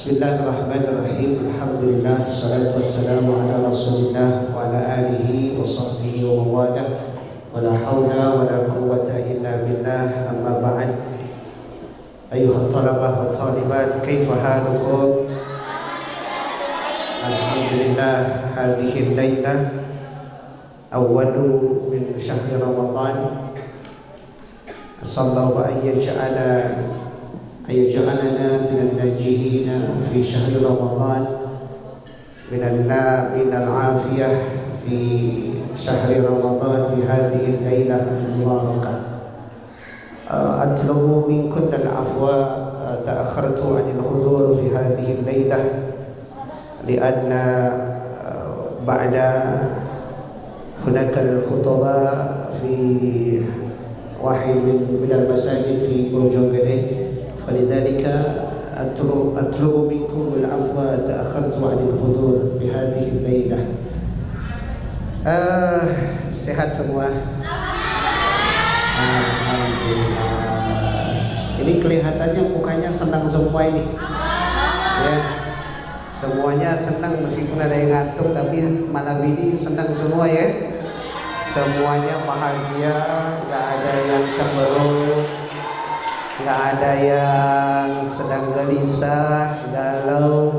Bismillahirrahmanirrahim. Alhamdulillah, salatu wassalamu ala Rasulillah wa ala alihi wa sahbihi wa mawalah. Wa la hawla wa la quwwata illa billah. Amma ba'd. Ayuha talabah wa talibat, kaifa halukum? Alhamdulillah, hadhihi al-lailah awwalu min syahri Ramadan. Asallahu an يجعلنا من الناجين في شهر رمضان من العافية في شهر رمضان في هذه الليلة المباركة. أطلب منكم العفو، تأخرت عن الحضور في هذه الليلة لأن بعد هناك الخطبة في واحد من المساجد في بوجوغلي، ولذلك أطلب منكم العفو، تأخرت عن الحضور بهذه الليلة. Sehat semua? Alhamdulillah. Ini kelihatannya mukanya senang semua ini. Ya, semuanya senang meskipun ada yang ngantuk, tapi malam ini senang semua ya. Semuanya bahagia, nggak ada yang cemberut, nggak ada yang sedang gelisah, galau.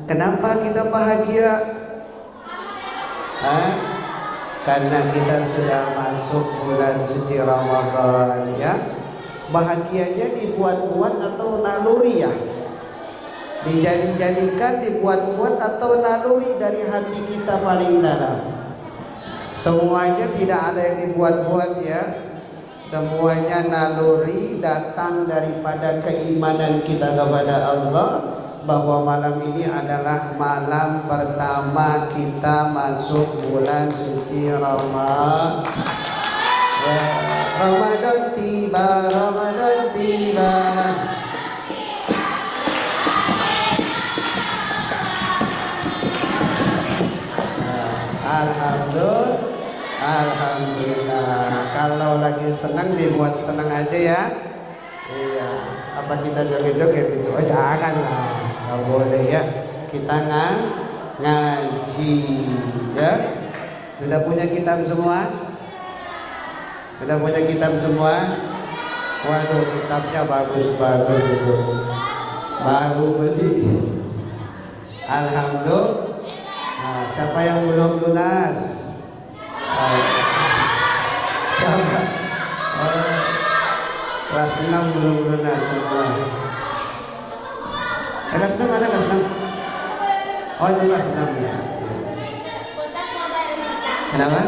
Kenapa kita bahagia? Karena kita sudah masuk bulan suci Ramadan ya. Bahagianya dibuat-buat atau naluri ya? Dijadikan dibuat-buat atau naluri dari hati kita paling dalam. Semuanya tidak ada yang dibuat-buat ya. Semuanya naluri datang daripada keimanan kita kepada Allah, bahwa malam ini adalah malam pertama kita masuk bulan suci Ramadan. Ya, Ramadan tiba, Ramadan tiba. Alhamdulillah. Kalau lagi senang dibuat senang aja ya. Iya. Apa kita joget-joget itu? Oh janganlah, nggak boleh ya. Kita ngaji ya. Sudah punya kitab semua? Sudah punya kitab semua? Waduh, kitabnya bagus-bagus itu. Baru beli. Alhamdulillah. Nah, siapa yang belum lunas? Siapa? Kelas 6 belum lunas semua. Kelas 6 ada kelas 6? Oh itu kelas 6 ya. Kenapa?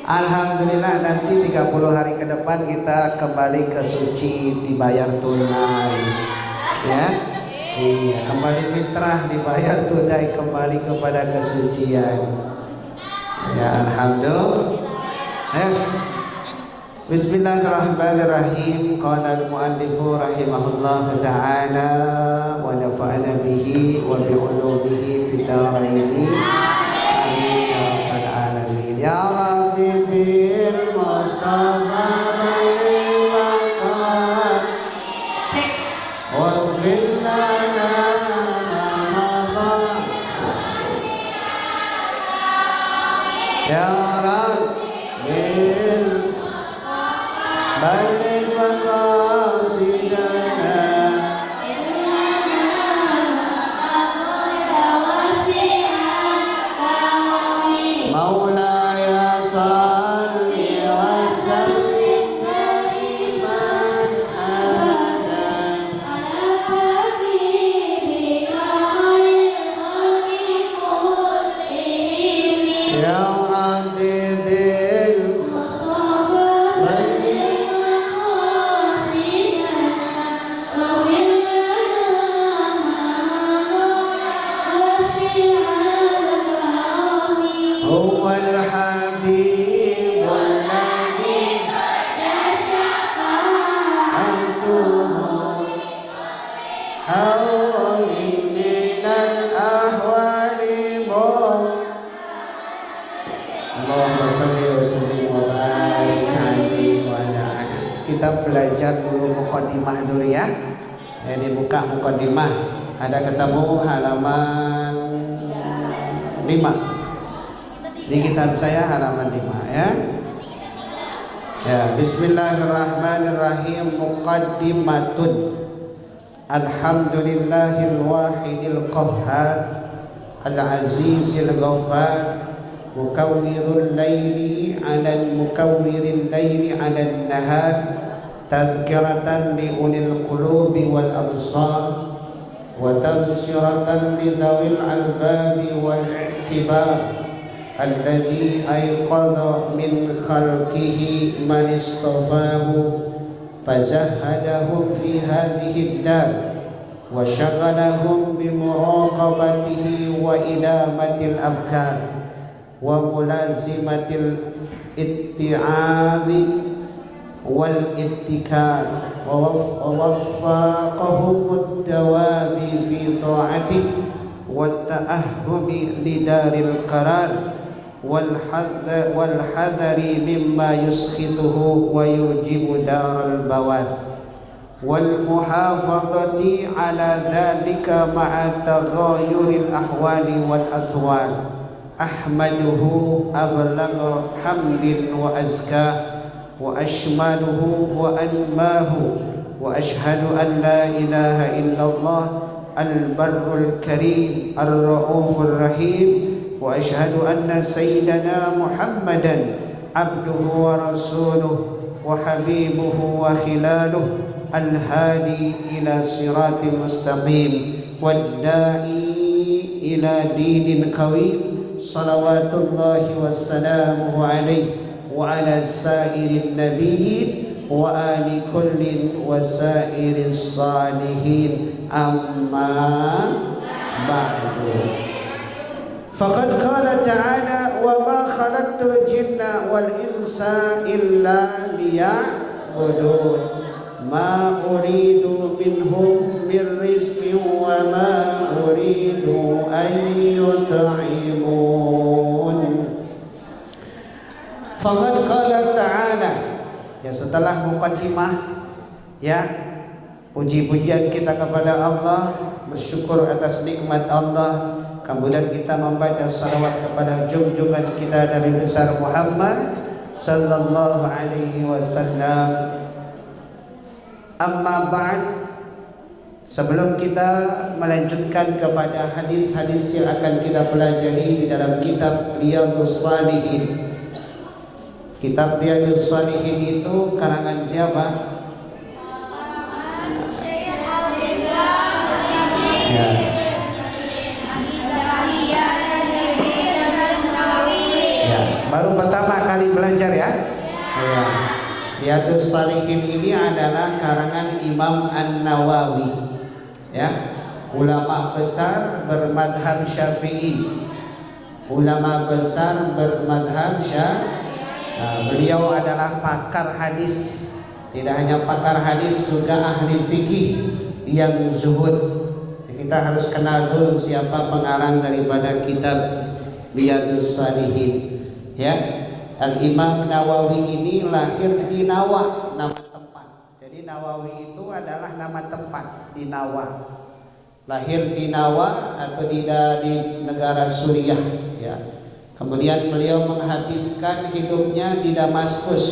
Alhamdulillah, nanti 30 hari ke depan kita kembali ke suci, dibayar tunai ya. Iya, kembali fitrah, dibayar tunai, kembali kepada kesucian. Ya, alhamdulillah. Bismillahirrahmanirrahim. Qala al-muallifu rahimahullah ta'ala wa nafa'ana bihi wa bi ulumihi fid dharain. Amin ya rabbal alamin. Ya Rabbi bil Mustafa bil maqam wa bil ya Rabbil balik maqasidana Maulaya salli wa sallim daiman abadan ala habibika khairil khalqi kullihim ya kita belajar dulu muqaddimah dulu ya. Dibuka mukadimah. Ada ketemu halaman 5 di kitab saya, halaman 5 ya. Ya, bismillahirrahmanirrahim. Muqaddimatun. Alhamdulillahil wahidil qahhar al-azizil ghaffar mukawwirul laili 'alal mukawwiril laili 'alan nahar tadhkiratan li ulil qulubi wal absar wa tabshiratan li dhawil albabi wal i'tibar alladhi ayqadha min khalqihi man istafahu fazahadahum fi hadhihi ad-dar wa shaghalahum bi muraqabatihi wa idamatil afkar wa mulazimatil itti'adhi wal ibtikar wa waffaqahum ad-dawami fi ta'atihi wa ta'ahhubi lidaril qarar wal hadari mimma yuskhituhu wa yujibu daral bawar wal muhafazati ala dhalika ma'a taghayyuril ahwali wal atwar. Ahmaduhu ablagha hamdin wa azka wa ashmaluhu wa anmahu wa ashhadu an la ilaha illallah al-barrul karim ar-ra'ufur rahim wa ashhadu anna sayyidana Muhammadan abduhu wa rasuluhu wa habibuhu wa khilaluhu al-hadi ila siratin mustaqim wad da'i ila dinin qawim salawatullahi wassalamuhu alaihi wa ala sa'irin nabiyyin wa ali kullin wa sa'iris salihin amma ba'du. Faqad qala ta'ala wa ma khalaqtul jinna wal insa illa liya'budun ma uridu minhum min rizqin wa ma uridu an yut'imun. Faqad qala ta'ala, ya setelah muqaddimah ya, puji-pujian kita kepada Allah, bersyukur atas nikmat Allah, kemudian kita membaca salawat kepada junjungan kita Nabi besar Muhammad sallallahu alaihi wasallam. Amma ba'd, sebelum kita melanjutkan kepada hadis-hadis yang akan kita pelajari di dalam kitab Riyadhus Shalihin. Kitab Riyadhus Shalihin itu karangan siapa? Ya. Baru pertama kali belajar ya. Ya. Riyadhus Shalihin ini adalah karangan Imam An-Nawawi. Ya. Ulama besar bermadhab Syafi'i. Ulama besar bermadhab Syafi'i. Beliau adalah pakar hadis. Tidak hanya pakar hadis, juga ahli fikih yang zuhud. Kita harus kenal dulu siapa pengarang daripada kitab Riyadhus Shalihin. Ya, Al-Imam Nawawi ini lahir di Nawa, nama tempat. Jadi Nawawi itu adalah nama tempat di Nawa. Lahir di Nawa atau di negara Suriah. Ya. Kemudian beliau menghabiskan hidupnya di Damaskus,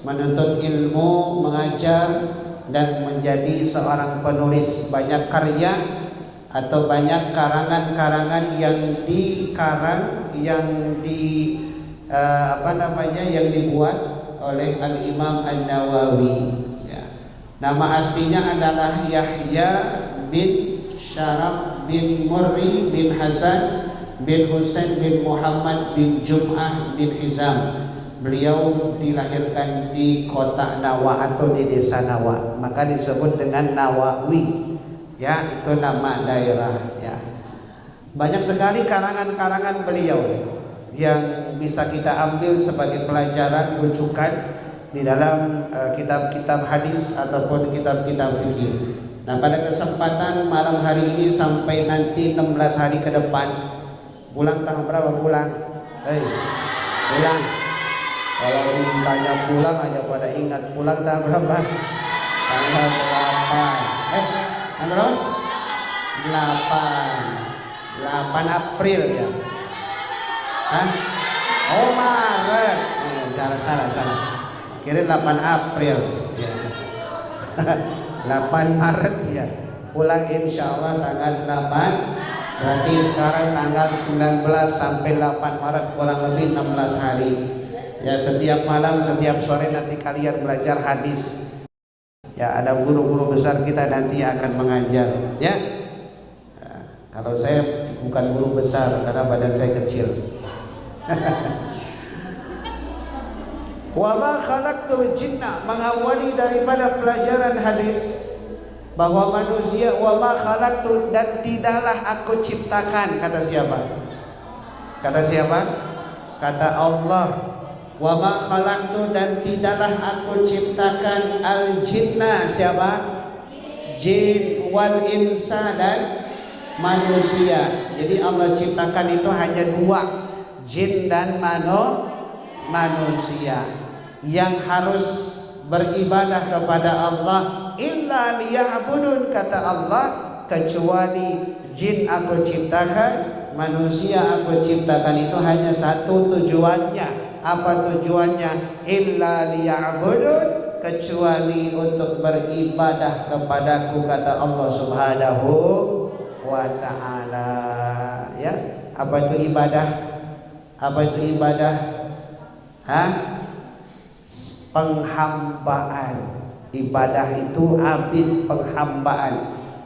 menuntut ilmu, mengajar, dan menjadi seorang penulis banyak karya atau banyak karangan-karangan yang dikarang, yang yang dibuat oleh Al-Imam An-Nawawi. Ya. Nama aslinya adalah Yahya bin Syaraf bin Murri bin Hasan bin Husain bin Muhammad bin Jum'ah bin Hizam. Beliau dilahirkan di kota Nawa atau di desa Nawa, maka disebut dengan Nawawi. Ya, itu nama daerah. Ya. Banyak sekali karangan-karangan beliau yang bisa kita ambil sebagai pelajaran rujukan di dalam kitab-kitab hadis ataupun kitab-kitab fikih. Nah, pada kesempatan malam hari ini sampai nanti 16 hari ke depan, pulang tanggal berapa pulang? Pulang. Kalau ditanya pulang aja pada ingat, pulang tanggal berapa? Tanggal 8. Tanggal 8 April ya. Hah? Oh Maret. Salah. Kira 8 April ya. 8 Maret ya. Pulang insya Allah tanggal 8. Berarti sekarang tanggal 19 sampai 8 Maret kurang lebih 16 hari. Ya, setiap malam, setiap sore nanti kalian belajar hadis. Ya, ada guru-guru besar kita nanti akan mengajar. Ya. Nah, kalau saya bukan guru besar karena badan saya kecil. Wa ma khalaqtul jinna, mengawali daripada pelajaran hadis bahwa manusia, wa ma khalaqtu, dan tidaklah aku ciptakan, kata siapa? Kata Allah. Wa ma khalaqtu, dan tidaklah aku ciptakan al jinna, siapa? Jin, wal insa, dan manusia. Jadi Allah ciptakan itu hanya 2, jin dan manusia yang harus beribadah kepada Allah. Illa liya'budun, kata Allah, kecuali jin aku ciptakan, manusia aku ciptakan itu hanya satu tujuannya. Apa tujuannya? Illa liya'budun, kecuali untuk beribadah kepadaku, kata Allah Subhanahu wa ta'ala. Ya, apa itu ibadah? Hah? Penghambaan. Ibadah itu abid, penghambaan.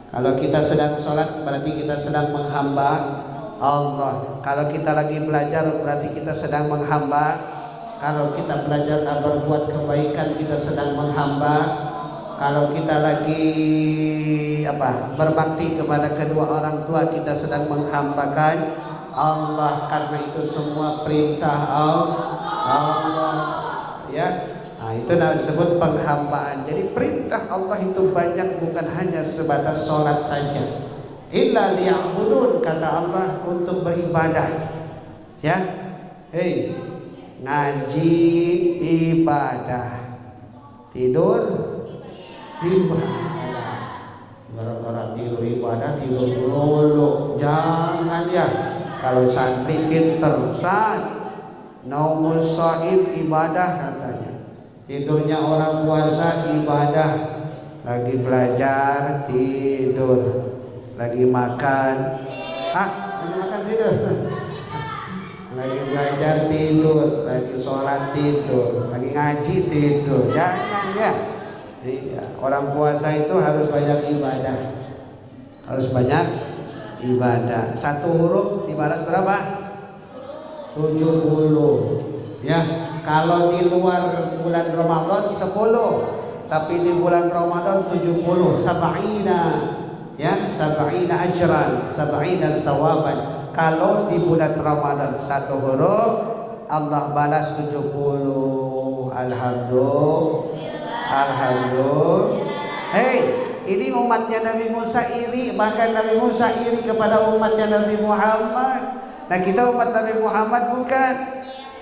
Kalau kita sedang sholat berarti kita sedang menghamba Allah. Kalau kita lagi belajar berarti kita sedang menghamba. Kalau kita belajar berbuat kebaikan kita sedang menghamba. Kalau kita lagi berbakti kepada kedua orang tua kita sedang menghambakan Allah. Karena itu semua perintah Allah. Ya. Nah, itu disebut penghambaan. Jadi perintah Allah itu banyak, bukan hanya sebatas sholat saja. Illa liya'budun, kata Allah, untuk beribadah. Ya, ngaji ibadah, tidur ibadah. Gara-gara tidur ibadah, tidur dulu, jangan ya. Kalau santri pinter, Ustaz, naumus shaim ibadah katanya. Tidurnya orang puasa ibadah. Lagi belajar tidur, lagi makan tidur. Lagi belajar tidur, lagi sholat tidur, lagi ngaji tidur. Jangan ya. Iya, orang puasa itu harus banyak ibadah. Satu huruf dibalas berapa? 70. Ya, kalau di luar bulan Ramadan 10, tapi di bulan Ramadan 70, sab'ina ajran, sab'ina sawaban. Kalau di bulan Ramadan satu huruf Allah balas 70. Alhamdulillah. Ini umatnya Nabi Musa iri, bahkan Nabi Musa iri kepada umatnya Nabi Muhammad. Nah, kita umat Nabi Muhammad bukan.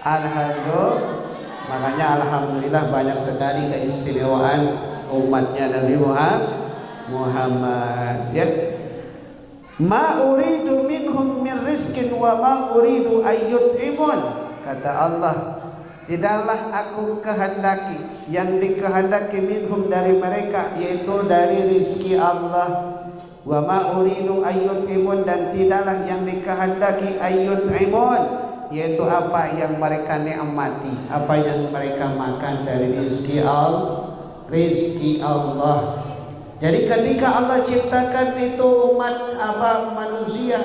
Alhamdulillah. Makanya alhamdulillah banyak sekali keistimewaan umatnya Nabi Muhammad. Ya. Ma uridu minhum min rizkin wa ma uridu ayyut'imun, kata Allah, tidaklah aku kehendaki, yang dikehendaki minhum dari mereka, yaitu dari rizki Allah. Wa ma uridu ayyut'imun, dan tidaklah yang dikehendaki ayyut'imun, yaitu apa yang mereka nikmati, apa yang mereka makan dari rizki Allah. Jadi ketika Allah ciptakan itu umat manusia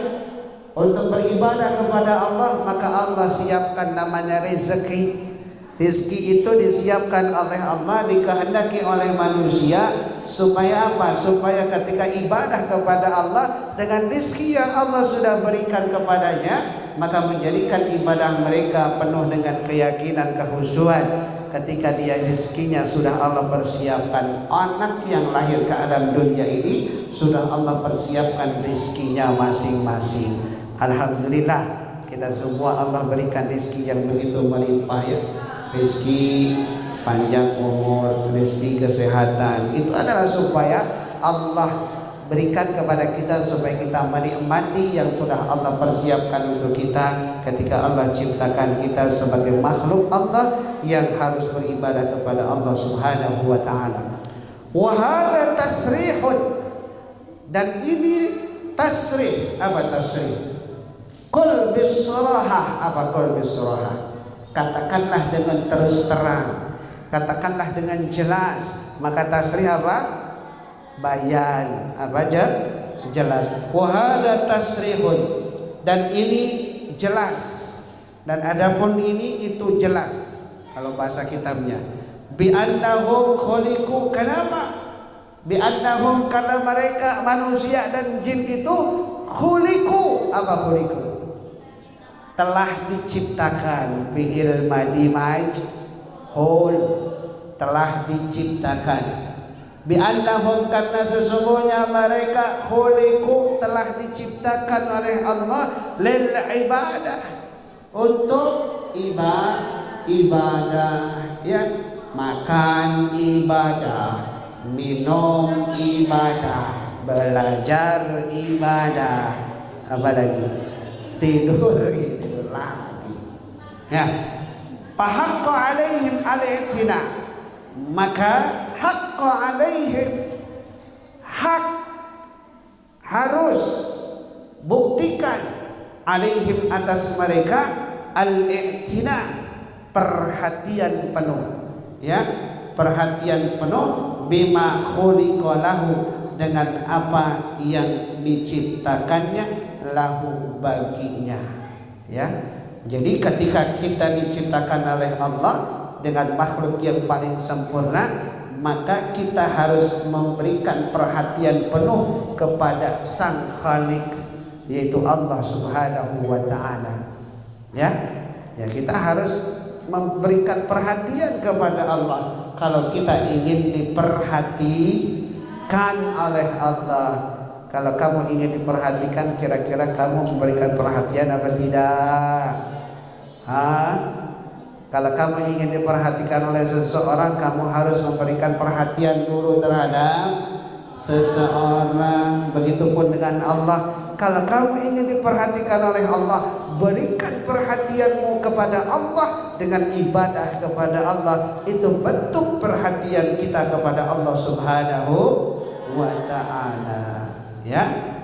untuk beribadah kepada Allah, maka Allah siapkan namanya rezeki. Rizki itu disiapkan oleh Allah, dikehendaki oleh manusia supaya apa? Supaya ketika ibadah kepada Allah dengan rizki yang Allah sudah berikan kepadanya, maka menjadikan ibadah mereka penuh dengan keyakinan, kehusuan. Ketika dia rizkinya sudah Allah persiapkan, anak yang lahir ke alam dunia ini sudah Allah persiapkan rizkinya masing-masing. Alhamdulillah, kita semua Allah berikan rizki yang begitu melimpah ya. Rizki panjang umur, rizki kesehatan, itu adalah supaya Allah berikan kepada kita supaya kita menikmati yang sudah Allah persiapkan untuk kita ketika Allah ciptakan kita sebagai makhluk Allah yang harus beribadah kepada Allah Subhanahu wa taala. Wa hadza tasrihun, dan ini tasrih. Apa tasrih? Qul bisrahah. Apa qul bisrahah? Katakanlah dengan terus terang, katakanlah dengan jelas. Maka tasrih apa? Bayan. Apa aja? Jelas. Wa hadza tasrihun, dan ini jelas, dan adapun ini itu jelas kalau bahasa kitabnya. Bi annahum khuliqu, kenapa? Bi annahum, karena mereka manusia dan jin itu khuliqu. Apa khuliqu? Telah diciptakan. Fi'il madi majhul, telah diciptakan. Bi annahum, karena sesungguhnya mereka khuliqu, telah diciptakan oleh Allah lil ibadah, untuk ibadah, ya, makan ibadah, minum ibadah, belajar ibadah, apa lagi, tidur lagi, ya. Fahaqqa alaihim al-i'tina, maka haqqa alaihim, hak, harus, buktikan, alaihim, atas mereka, al-i'tina, perhatian penuh, ya, perhatian penuh, bima khuliqa lahu, dengan apa yang diciptakannya, lahu, baginya, ya. Jadi ketika kita diciptakan oleh Allah dengan makhluk yang paling sempurna, maka kita harus memberikan perhatian penuh kepada Sang Khalik, yaitu Allah Subhanahu wa taala. Ya. Ya, kita harus memberikan perhatian kepada Allah. Kalau kita ingin diperhatikan oleh Allah, kalau kamu ingin diperhatikan, kira-kira kamu memberikan perhatian apa tidak? Kalau kamu ingin diperhatikan oleh seseorang, kamu harus memberikan perhatian dulu terhadap seseorang. Begitupun dengan Allah. Kalau kamu ingin diperhatikan oleh Allah, berikan perhatianmu kepada Allah dengan ibadah kepada Allah. Itu bentuk perhatian kita kepada Allah Subhanahu wa ta'ala, ya.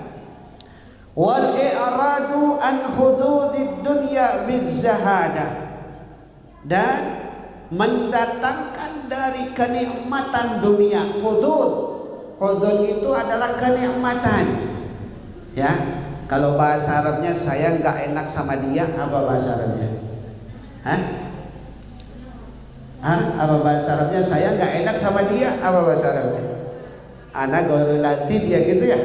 Wal i'radu an hududid dunya bizzahada, dan mendatangkan dari kenikmatan dunia. Hudud itu adalah kenikmatan, ya. Kalau bahasa Arabnya, saya nggak enak sama dia, apa bahasa Arabnya? Apa bahasa Arabnya? Saya nggak enak sama dia, apa bahasa Arabnya? Ana ghairul ladid, ya gitu ya.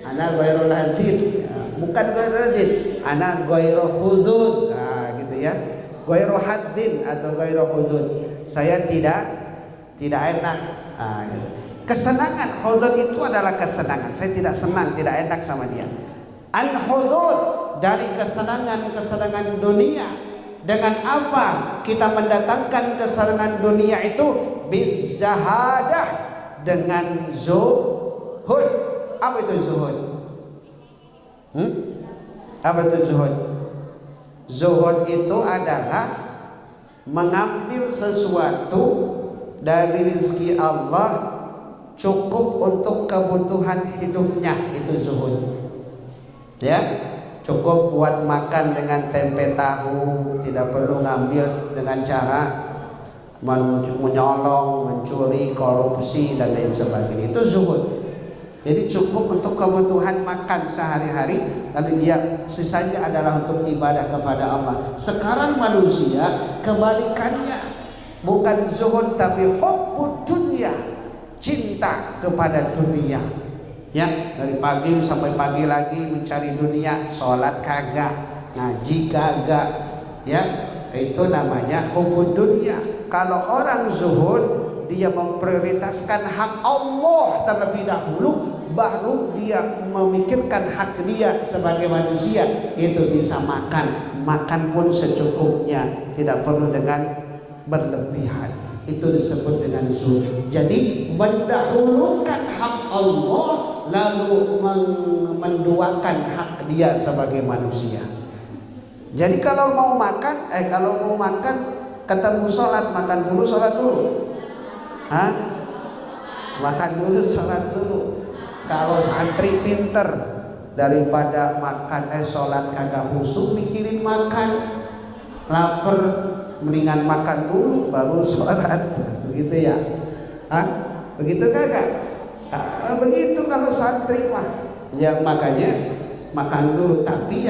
Ana ghairul ladid, bukan ghairul ladid, ana ghairul hudud, gitu ya. Ghairu haddin atau ghairu hudud, saya tidak enak, gitu. Kesenangan, hudud itu adalah kesenangan. Saya tidak senang, tidak enak sama dia. Al hudud, dari kesenangan dunia. Dengan apa kita mendatangkan kesenangan dunia itu? Bizzahadah, dengan zuhud. Apa itu zuhud? Apa itu zuhud? Zuhud itu adalah mengambil sesuatu dari rezeki Allah cukup untuk kebutuhan hidupnya, itu zuhud, ya. Cukup buat makan dengan tempe tahu, tidak perlu ngambil dengan cara menyolong, mencuri, korupsi dan lain sebagainya. Itu zuhud. Jadi cukup untuk kebutuhan makan sehari-hari, lalu dia sisanya adalah untuk ibadah kepada Allah. Sekarang manusia kebalikannya, bukan zuhud tapi hubbud dunya, cinta kepada dunia. Ya, dari pagi sampai pagi lagi mencari dunia, sholat kagak, ngaji kagak, ya, itu namanya hubbud dunya. Kalau orang zuhud, dia memprioritaskan hak Allah terlebih dahulu, baru dia memikirkan hak dia sebagai manusia. Itu bisa makan pun secukupnya, tidak perlu dengan berlebihan. Itu disebut dengan zuhud. Jadi mendahulukan hak Allah lalu menduakan hak dia sebagai manusia. Jadi kalau mau makan ketemu sholat, makan dulu sholat dulu. Hah? Makan dulu sholat dulu. Kalau santri pinter, daripada sholat kagak khusyuk mikirin makan, lapar, mendingan makan dulu baru sholat, begitu ya? Hah? Begitu kagak? Begitu kalau santri mah, ya makanya makan dulu. Tapi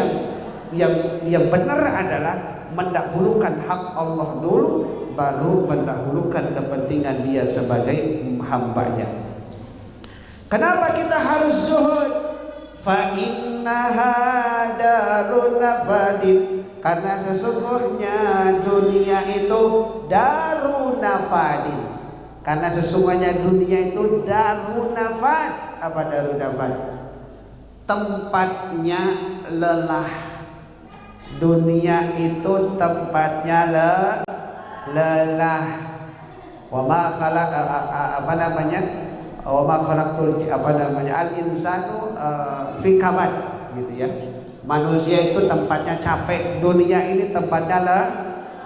yang benar adalah mendahulukan hak Allah dulu, baru mendahulukan kepentingan dia sebagai hambanya. Kenapa kita harus zuhud? Fa innaha darun nafadin, karena sesungguhnya dunia itu darun nafadin. Karena sesungguhnya dunia itu darun nafad. Apa darun nafad? Tempatnya lelah. Dunia itu tempatnya lelah. Wa ma khalaq wa ma khalaqtul al insanu fi kabad, gitu ya. Manusia itu tempatnya capek, dunia ini tempatnya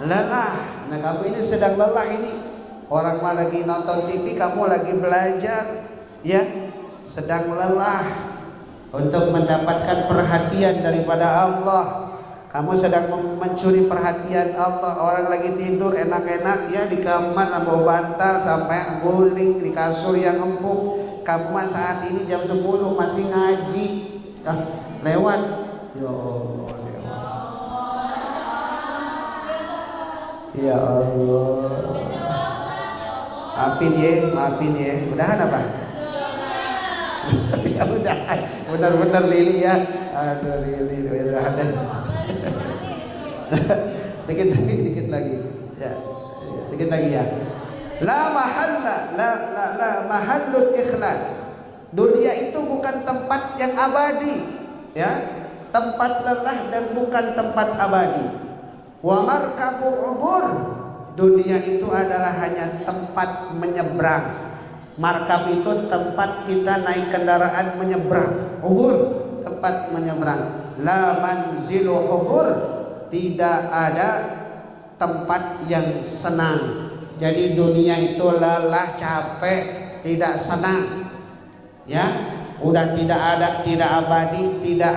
lelah. Nah, kamu ini sedang lelah ini. Orang mah lagi nonton TV, kamu lagi belajar, ya, sedang lelah untuk mendapatkan perhatian daripada Allah. Kamu sedang mencuri perhatian Allah. Orang lagi tidur enak-enak ya di kamar sama bantal sampai guling di kasur yang empuk. Kamu mah saat ini jam 10 masih ngaji. Lewat. Ya Allah, lewat. Ya Allah. Maafin ya. Mudahan apa? Ya mudahan. Benar-benar Lili ya. Aduh Lili, mudahan. Dikit lagi. Ya. Dikit lagi ya. La mahallul ikhlas. Dunia itu bukan tempat yang abadi, ya. Tempat lelah dan bukan tempat abadi. Wa markabu ubur. Dunia itu adalah hanya tempat menyeberang. Markab itu tempat kita naik kendaraan menyeberang. Ubur, tempat menyeberang. La manzilu ubur, tidak ada tempat yang senang. Jadi dunia itu lelah, capek, tidak senang. Ya, udah tidak abadi, tidak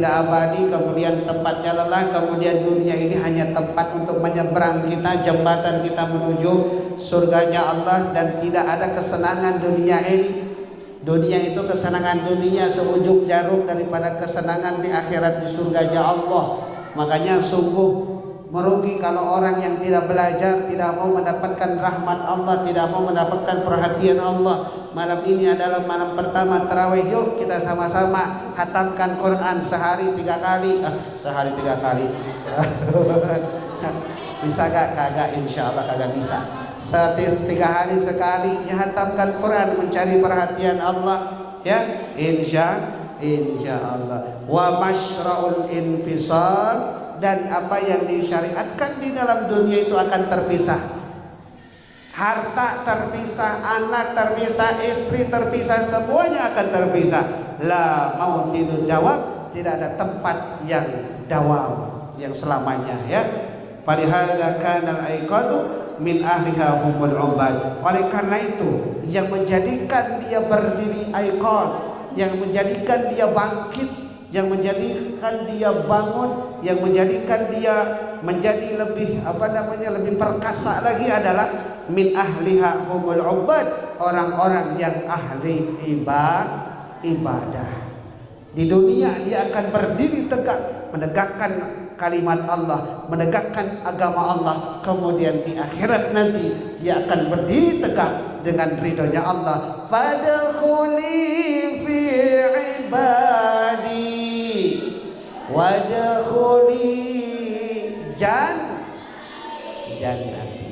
abadi, kemudian tempatnya lelah, kemudian dunia ini hanya tempat untuk menyeberang kita, jembatan kita menuju surganya Allah, dan tidak ada kesenangan dunia ini. Dunia itu kesenangan dunia seujung jarum daripada kesenangan di akhirat di surganya Allah. Makanya sungguh merugi kalau orang yang tidak belajar, tidak mau mendapatkan rahmat Allah, tidak mau mendapatkan perhatian Allah. Malam ini adalah malam pertama tarawih, yuk kita sama-sama hatamkan Quran sehari 3 kali. Sehari 3 kali. Bisa gak? Kagak, insya Allah kagak bisa. 3 hari sekali ya hatamkan Quran, mencari perhatian Allah, ya, insya Allah. Wa masyra'ul infisal, dan apa yang disyariatkan di dalam dunia itu akan terpisah. Harta terpisah, anak terpisah, istri terpisah, semuanya akan terpisah. La mautinu dawam, tidak ada tempat yang dawam, yang selamanya, ya. Falihada kana al-aiqadu min ahliha humul ubad. Oleh karena itu, yang menjadikan dia berdiri aiqad, yang menjadikan dia bangkit, yang menjadikan dia bangun, yang menjadikan dia menjadi lebih lebih perkasa lagi adalah min ahliha humul ubad, orang-orang yang ahli ibadah. Di dunia dia akan berdiri tegak menegakkan kalimat Allah, menegakkan agama Allah. Kemudian di akhirat nanti dia akan berdiri tegak dengan ridhonya Allah. Fadkhuli fi ibadi wadkhuli jannati.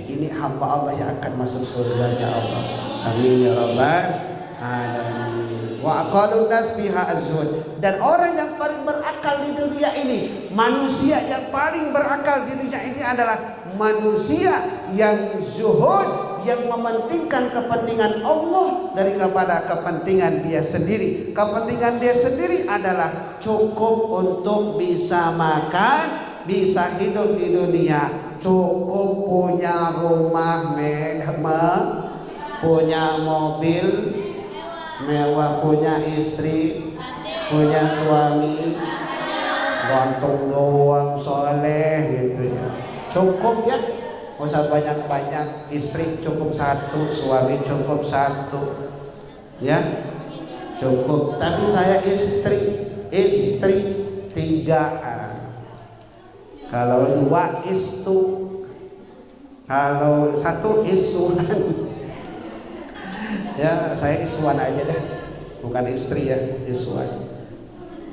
Ini hamba Allah yang akan masuk surganya Allah. Amin ya rabbal alamin. Wa aqalun nas biha az-zuhd. Dan orang yang paling berakal di dunia ini, manusia yang paling berakal di dunia ini adalah manusia yang zuhud, yang mementingkan kepentingan Allah daripada kepentingan dia sendiri. Kepentingan dia sendiri adalah cukup untuk bisa makan, bisa hidup di dunia, cukup punya rumah mewah, punya mobil mewah, punya istri, punya suami, gantung doang soleh gitu ya. Cukup ya, nggak usah banyak-banyak. Istri cukup satu, suami cukup satu, ya cukup. Tapi saya istri tigaan. Kalau dua istu, kalau satu isuan. Ya saya isuan aja deh, bukan istri ya, isuan.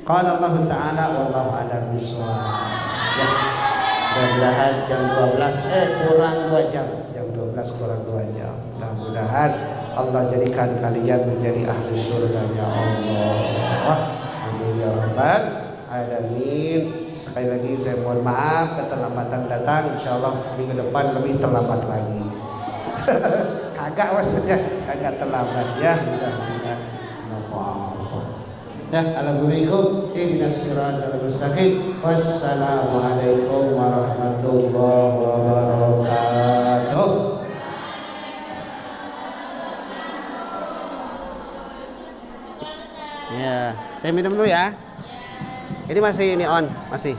Qala Allah Ta'ala wallahu a'lam bishawab. Ya. Mudah-mudahan jam 12 kurang 2 jam. Jam 12 kurang 2 jam. Mudah-mudahan Allah jadikan kalian menjadi ahli surga ya Allah. Amin ya rabbal alamin. Sekali lagi saya mohon maaf keterlambatan datang. Insyaallah minggu depan lebih terlambat lagi. Kagak maksudnya, kagak terlambat ya. Mudah-mudahan. Ya, alhamdulillah, ihdinas siratal mustaqim. Wassalamualaikum warahmatullahi wabarakatuh. Ya, saya minum dulu ya. Ini masih on, masih.